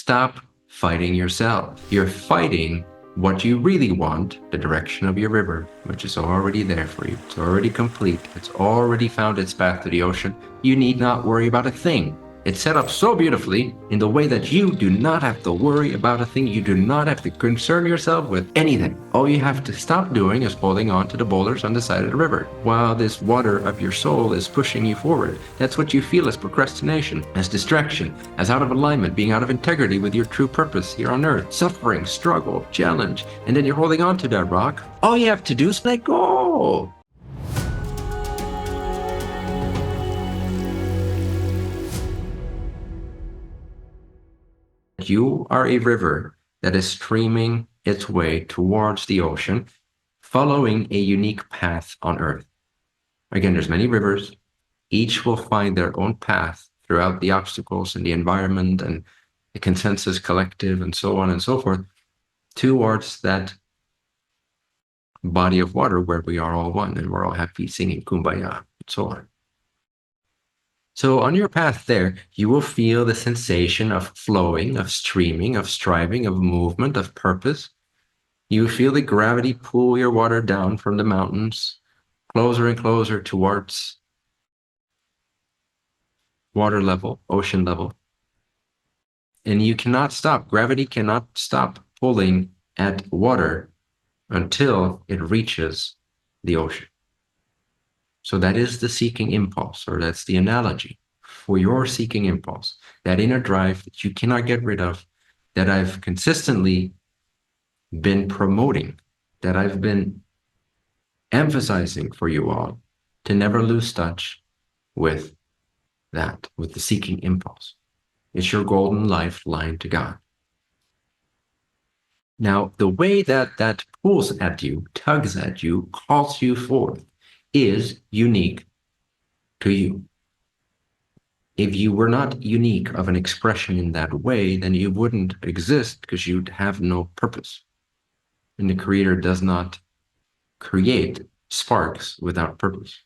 Stop fighting yourself. You're fighting what you really want, the direction of your river, which is already there for you. It's already complete. It's already found its path to the ocean. You need not worry about a thing. It's set up so beautifully in the way that you do not have to worry about a thing. You do not have to concern yourself with anything. All you have to stop doing is holding on to the boulders on the side of the river while this water of your soul is pushing you forward. That's what you feel as procrastination, as distraction, as out of alignment, being out of integrity with your true purpose here on earth. Suffering, struggle, challenge, and then you're holding on to that rock. All you have to do is let go. You are a river that is streaming its way towards the ocean, following a unique path on earth. Again, there's many rivers. Each will find their own path throughout the obstacles and the environment and the consensus collective and so on and so forth towards that body of water where we are all one and we're all happy singing Kumbaya and so on. So on your path there, you will feel the sensation of flowing, of streaming, of striving, of movement, of purpose. You feel the gravity pull your water down from the mountains, closer and closer towards water level, ocean level. And you cannot stop. Gravity cannot stop pulling at water until it reaches the ocean. So that is the seeking impulse, or that's the analogy for your seeking impulse, that inner drive that you cannot get rid of, that I've consistently been promoting, that I've been emphasizing for you all to never lose touch with that, with the seeking impulse. It's your golden lifeline to God. Now, the way that that pulls at you, tugs at you, calls you forth, is unique to you. If you were not unique of an expression in that way, then you wouldn't exist because you'd have no purpose. And the Creator does not create sparks without purpose.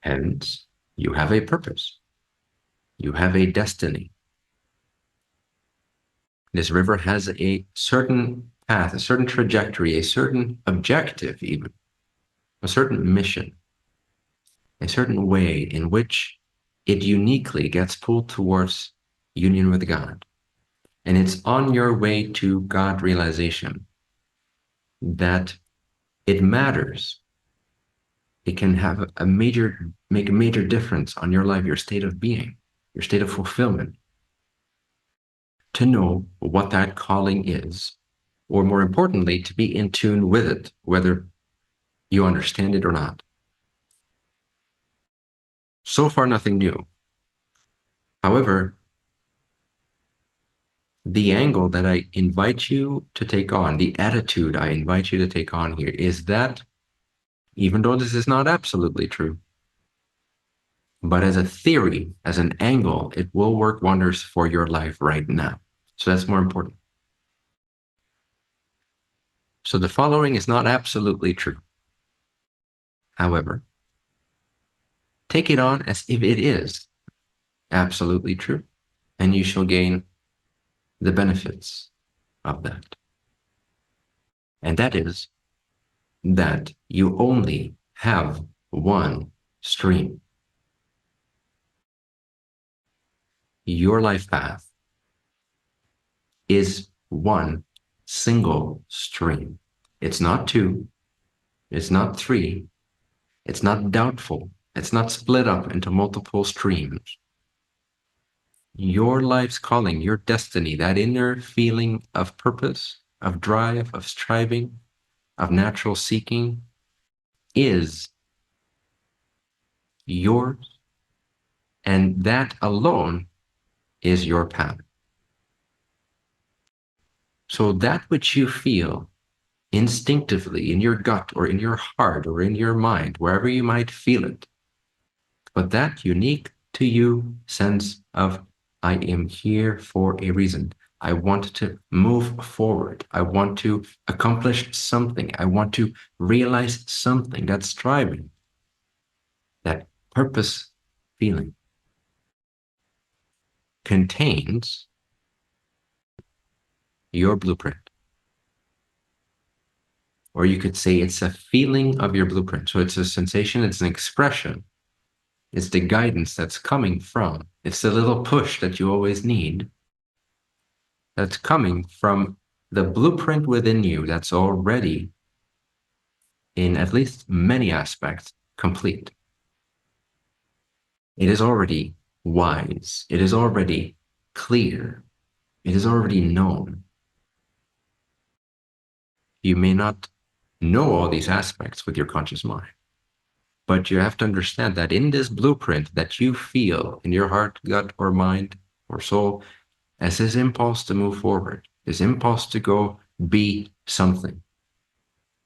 Hence, you have a purpose. You have a destiny. This river has a certain path, a certain trajectory, a certain objective even, a certain mission, a certain way in which it uniquely gets pulled towards union with God. And it's on your way to God realization that it matters. It can have make a major difference on your life, your state of being, your state of fulfillment. To know what that calling is, or more importantly, to be in tune with it, whether you understand it or not. So far, nothing new. However, the angle that I invite you to take on, the attitude I invite you to take on here is that, even though this is not absolutely true, but as a theory, as an angle, it will work wonders for your life right now. So that's more important. So the following is not absolutely true. However, take it on as if it is absolutely true, and you shall gain the benefits of that. And that is that you only have one stream. Your life path is one single stream. It's not two, it's not three, it's not doubtful, it's not split up into multiple streams. Your life's calling, your destiny, that inner feeling of purpose, of drive, of striving, of natural seeking is yours, and that alone is your path. So that which you feel instinctively in your gut or in your heart or in your mind, wherever you might feel it, but that unique to you sense of, I am here for a reason. I want to move forward. I want to accomplish something. I want to realize something. That's striving, that purpose feeling. contains your blueprint. Or you could say it's a feeling of your blueprint. So it's a sensation, it's an expression. It's the guidance that's coming from. It's the little push that you always need that's coming from the blueprint within you that's already, in at least many aspects, complete. It is already wise. It is already clear. It is already known. You may not know all these aspects with your conscious mind, but you have to understand that in this blueprint that you feel in your heart, gut, or mind, or soul, as this impulse to move forward, this impulse to go be something,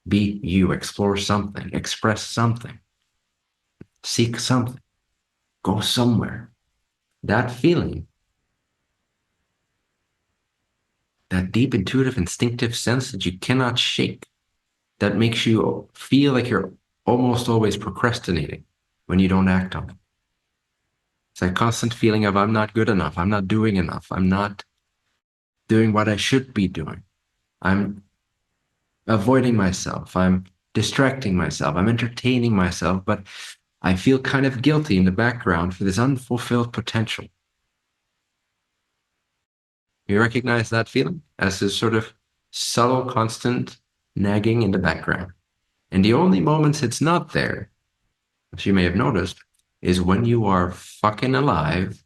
be you, explore something, express something, seek something, go somewhere. That feeling, that deep intuitive instinctive sense that you cannot shake, that makes you feel like you're almost always procrastinating when you don't act on it. It's that constant feeling of I'm not good enough, I'm not doing enough, I'm not doing what I should be doing. I'm avoiding myself, I'm distracting myself, I'm entertaining myself, but I feel kind of guilty in the background for this unfulfilled potential. You recognize that feeling as this sort of subtle, constant nagging in the background. And the only moments it's not there, as you may have noticed, is when you are fucking alive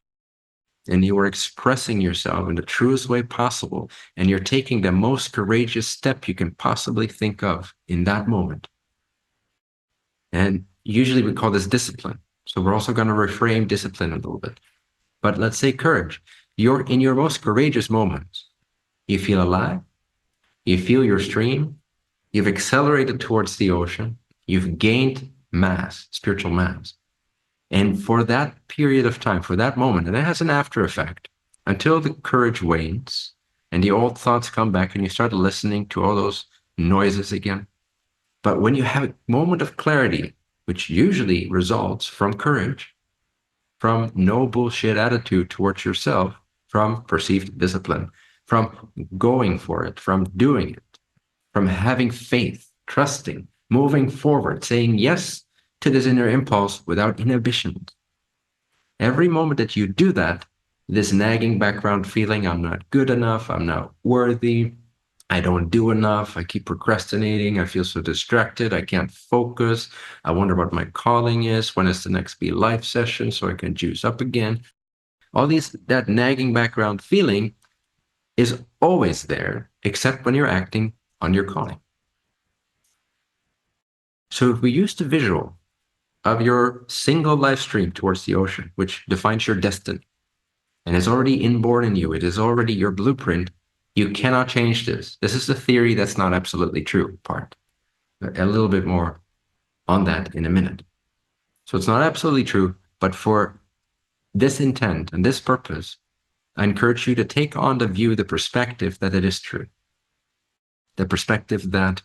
and you are expressing yourself in the truest way possible, and you're taking the most courageous step you can possibly think of in that moment. And usually we call this discipline. So we're also going to reframe discipline a little bit. But let's say courage. You're in your most courageous moments. You feel alive. You feel your stream. You've accelerated towards the ocean. You've gained mass, spiritual mass. And for that period of time, for that moment, and it has an after effect until the courage wanes and the old thoughts come back and you start listening to all those noises again. But when you have a moment of clarity, which usually results from courage, from no bullshit attitude towards yourself, from perceived discipline, from going for it, from doing it, from having faith, trusting, moving forward, saying yes to this inner impulse without inhibition. Every moment that you do that, this nagging background feeling, I'm not good enough, I'm not worthy, I don't do enough, I keep procrastinating, I feel so distracted, I can't focus, I wonder what my calling is, when is the next Be Life session so I can juice up again. All these, that nagging background feeling is always there, except when you're acting on your calling. So if we use the visual of your single life stream towards the ocean, which defines your destiny, and is already inborn in you, it is already your blueprint, you cannot change this. This is the theory that's not absolutely true part. A little bit more on that in a minute. So it's not absolutely true, but for this intent and this purpose, I encourage you to take on the view, the perspective that it is true. The perspective that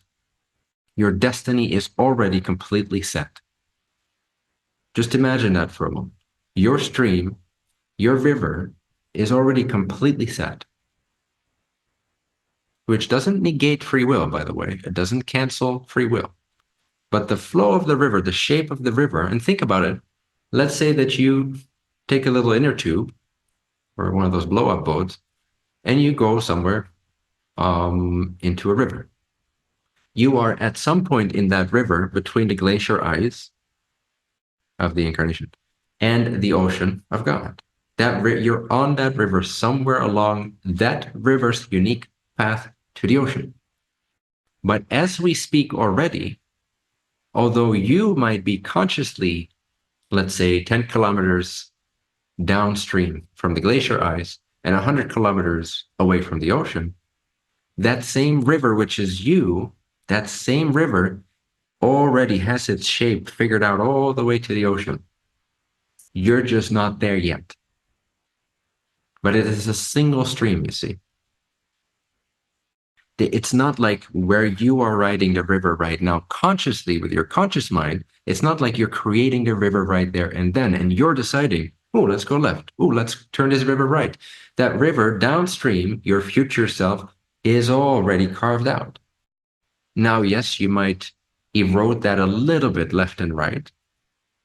your destiny is already completely set. Just imagine that for a moment. Your stream, your river is already completely set, which doesn't negate free will, by the way. It doesn't cancel free will. But the flow of the river, the shape of the river, and think about it. Let's say that you take a little inner tube or one of those blow-up boats and you go somewhere into a river. You are at some point in that river between the glacier ice of the incarnation and the ocean of God. You're on that river somewhere along that river's unique path to the ocean. But as we speak already, although you might be consciously, let's say, 10 kilometers downstream from the glacier ice and 100 kilometers away from the ocean, that same river, which is you, that same river already has its shape figured out all the way to the ocean. You're just not there yet. But it is a single stream, you see. It's not like where you are riding the river right now consciously with your conscious mind. It's not like you're creating the river right there and then, and you're deciding, Oh, let's go left. Oh, let's turn this river right. That river downstream, your future self, is already carved out. Now, yes, you might erode that a little bit left and right.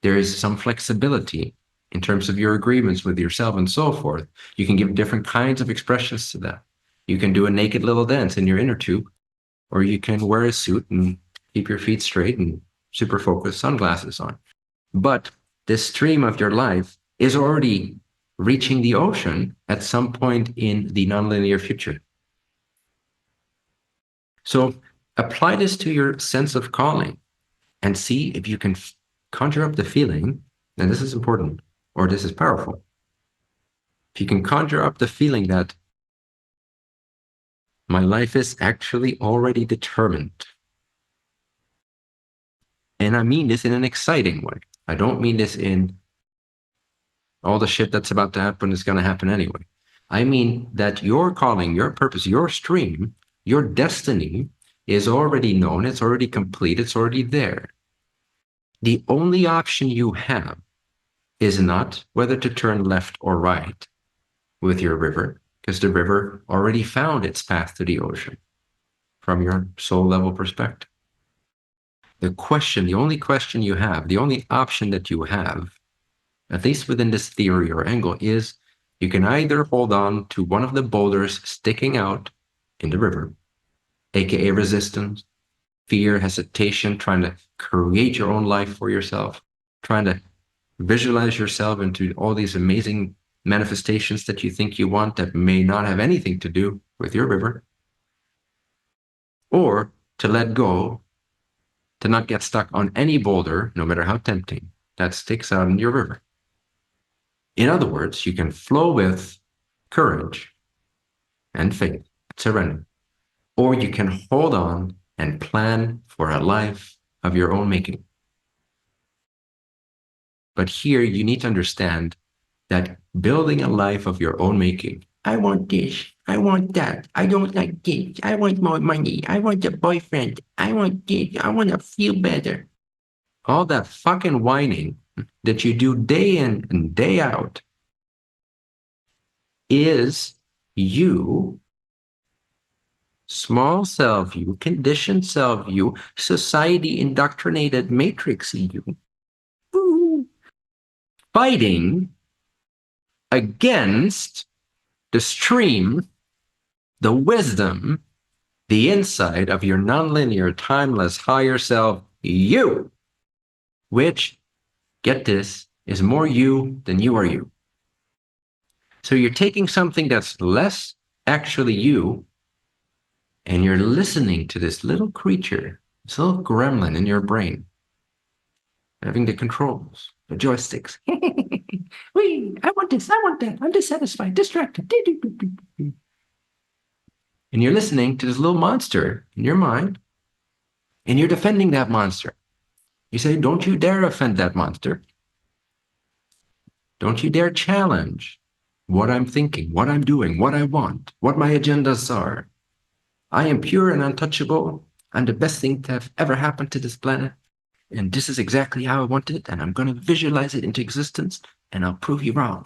There is some flexibility in terms of your agreements with yourself and so forth. You can give different kinds of expressions to that. You can do a naked little dance in your inner tube, or you can wear a suit and keep your feet straight and super focused sunglasses on. But this stream of your life is already reaching the ocean at some point in the nonlinear future. So apply this to your sense of calling and see if you can conjure up the feeling, and this is important, or this is powerful. If you can conjure up the feeling that my life is actually already determined. And I mean this in an exciting way. I don't mean this in all the shit that's about to happen is going to happen anyway. I mean that your calling, your purpose, your stream, your destiny is already known, it's already complete, it's already there. The only option you have is not whether to turn left or right with your river, because the river already found its path to the ocean from your soul level perspective. The question, the only question you have, the only option that you have, at least within this theory or angle, is you can either hold on to one of the boulders sticking out in the river, aka resistance, fear, hesitation, trying to create your own life for yourself, trying to visualize yourself into all these amazing manifestations that you think you want that may not have anything to do with your river, or to let go, to not get stuck on any boulder, no matter how tempting, that sticks out in your river. In other words, you can flow with courage and faith, surrender, or you can hold on and plan for a life of your own making. But here you need to understand that building a life of your own making, I want this, I want that, I don't like this, I want more money, I want a boyfriend, I want this, I want to feel better. All that fucking whining that you do day in and day out is you, small self you, conditioned self you, society indoctrinated matrix you, fighting against the stream, the wisdom, the insight of your nonlinear, timeless, higher self, you, which, get this, is more you than you are you. So you're taking something that's less actually you, and you're listening to this little creature, this little gremlin in your brain, having the controls, the joysticks. Wee, I want this, I want that, I'm dissatisfied, distracted. And you're listening to this little monster in your mind, and you're defending that monster. You say, don't you dare offend that monster. Don't you dare challenge what I'm thinking, what I'm doing, what I want, what my agendas are. I am pure and untouchable. I'm the best thing to have ever happened to this planet. And this is exactly how I want it. And I'm going to visualize it into existence. And I'll prove you wrong.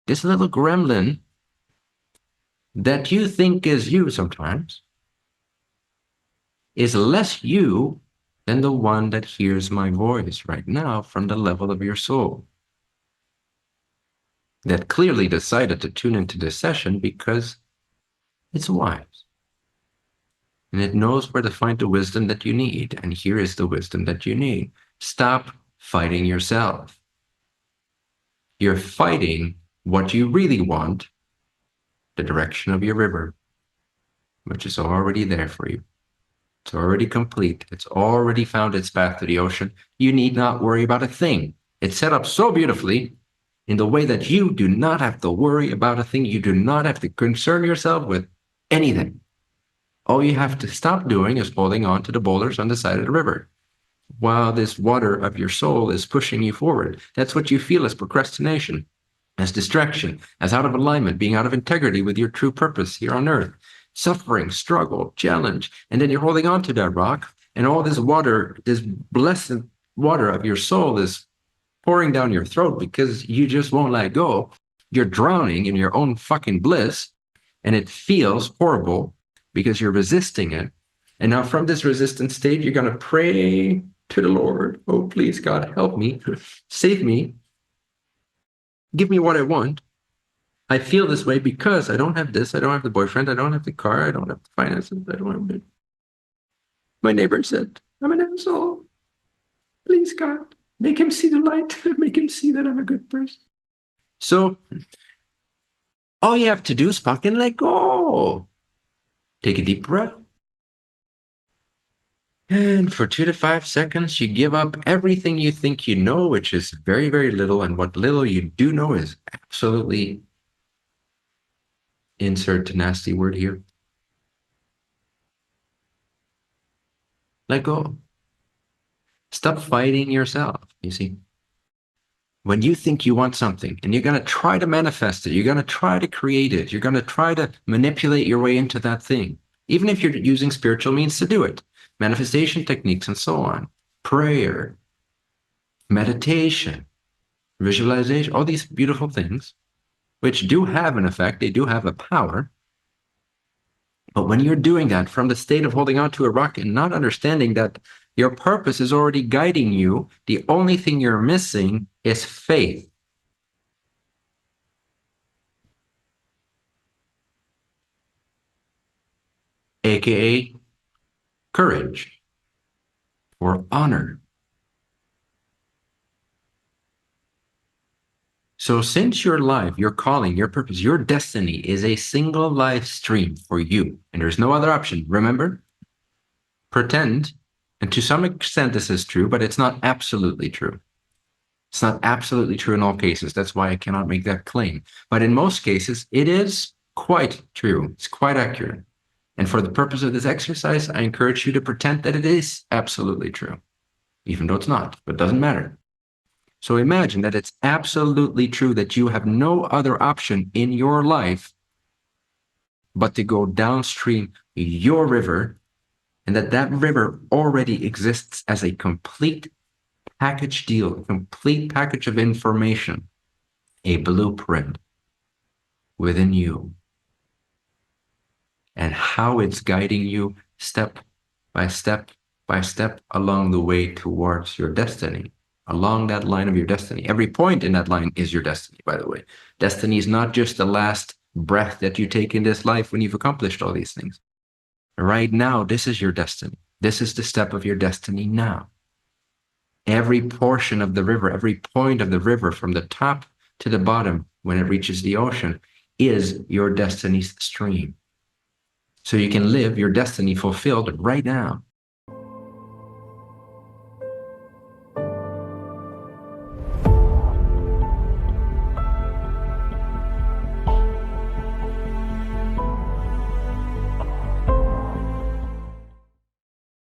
This little gremlin that you think is you sometimes is less you than the one that hears my voice right now from the level of your soul. That clearly decided to tune into this session because it's wise. And it knows where to find the wisdom that you need. And here is the wisdom that you need. Stop fighting yourself. You're fighting what you really want, the direction of your river, which is already there for you. It's already complete. It's already found its path to the ocean. You need not worry about a thing. It's set up so beautifully in the way that you do not have to worry about a thing. You do not have to concern yourself with anything. All you have to stop doing is holding on to the boulders on the side of the river while this water of your soul is pushing you forward. That's what you feel as procrastination, as distraction, as out of alignment, being out of integrity with your true purpose here on earth. Suffering, struggle, challenge, and then you're holding on to that rock, and all this water, this blessed water of your soul is pouring down your throat because you just won't let go. You're drowning in your own fucking bliss, and it feels horrible because you're resisting it. And now from this resistant state, you're going to pray to the Lord. Oh, please, God, help me, save me, give me what I want. I feel this way because I don't have this, I don't have the boyfriend, I don't have the car, I don't have the finances, I don't have it. My neighbor said, I'm an asshole. Please, God, make him see the light, make him see that I'm a good person. So all you have to do is fucking let go. Take a deep breath. And for 2 to 5 seconds, you give up everything you think you know, which is very, very little. And what little you do know is absolutely, insert a nasty word here, let go. Stop fighting yourself, you see. When you think you want something and you're going to try to manifest it, you're going to try to create it, you're going to try to manipulate your way into that thing, even if you're using spiritual means to do it, manifestation techniques and so on, prayer, meditation, visualization, all these beautiful things, which do have an effect, they do have a power. But when you're doing that from the state of holding on to a rock and not understanding that your purpose is already guiding you, the only thing you're missing is faith. AKA courage or honor. So since your life, your calling, your purpose, your destiny is a single live stream for you, and there's no other option, remember? Pretend, and to some extent this is true, but it's not absolutely true. It's not absolutely true in all cases. That's why I cannot make that claim. But in most cases, it is quite true. It's quite accurate. And for the purpose of this exercise, I encourage you to pretend that it is absolutely true, even though it's not, but it doesn't matter. So imagine that it's absolutely true that you have no other option in your life but to go downstream your river, and that that river already exists as a complete package deal, a complete package of information, a blueprint within you, and how it's guiding you step by step by step along the way towards your destiny, along that line of your destiny. Every point in that line is your destiny, by the way. Destiny is not just the last breath that you take in this life when you've accomplished all these things. Right now, this is your destiny. This is the step of your destiny now. Every portion of the river, every point of the river from the top to the bottom when it reaches the ocean is your destiny's stream. So you can live your destiny fulfilled right now.